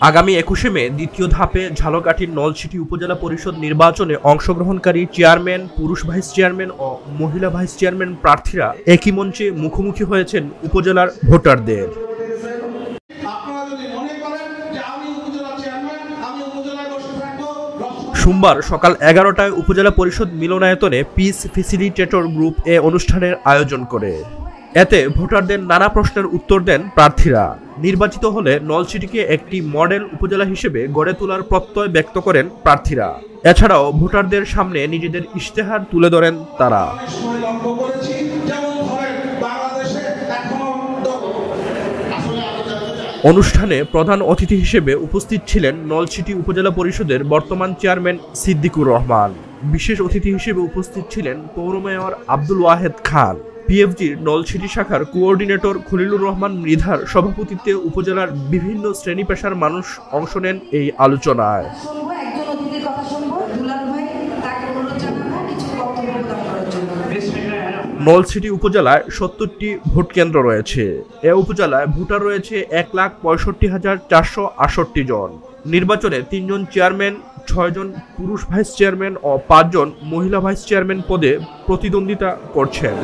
আগামী ২১শে মে দ্বিতীয় ধাপে ঝালকাঠির নলছিটি উপজেলা পরিষদ নির্বাচনে অংশগ্রহণকারী চেয়ারম্যান, পুরুষ ভাইস চেয়ারম্যান ও মহিলা ভাইস চেয়ারম্যান প্রার্থীরা একই মঞ্চে মুখোমুখি হয়েছেন উপজেলার ভোটারদের। সোমবার সকাল ১১টায় উপজেলা পরিষদ মিলনায়তনে পিস ফেসিলিটেটর গ্রুপ এ অনুষ্ঠানের আয়োজন করে। এতে ভোটারদের নানা প্রশ্নের উত্তর দেন প্রার্থীরা। নির্বাচিত হলে নলছিটিকে একটি মডেল উপজেলা হিসেবে গড়ে তোলার প্রত্যয় ব্যক্ত করেন প্রার্থীরা। এছাড়াও ভোটারদের সামনে নিজেদের ইশতেহার তুলে ধরেন তারা। অনুষ্ঠানে প্রধান অতিথি হিসেবে উপস্থিত ছিলেন নলছিটি উপজেলা পরিষদের বর্তমান চেয়ারম্যান সিদ্দিকুর রহমান। বিশেষ অতিথি হিসেবে উপস্থিত ছিলেন পৌর মেয়র আব্দুল ওয়াহেদ খান। পিএফজির নলছিটি শাখার কোঅর্ডিনেটর খলিলুর রহমান মৃধার সভাপতিত্বে উপজেলার বিভিন্ন শ্রেণী পেশার মানুষ অংশ নেন এই আলোচনায়। নলছিটি উপজেলায় ৭০টি ভোট কেন্দ্র রয়েছে। এ উপজেলায় ভোটার রয়েছে ১,৬৫,৪৬৮ জন। নির্বাচনে ৩ জন চেয়ারম্যান, ৬ জন পুরুষ ভাইস চেয়ারম্যান ও ৫ জন মহিলা ভাইস চেয়ারম্যান পদে প্রতিদ্বন্দ্বিতা করছেন।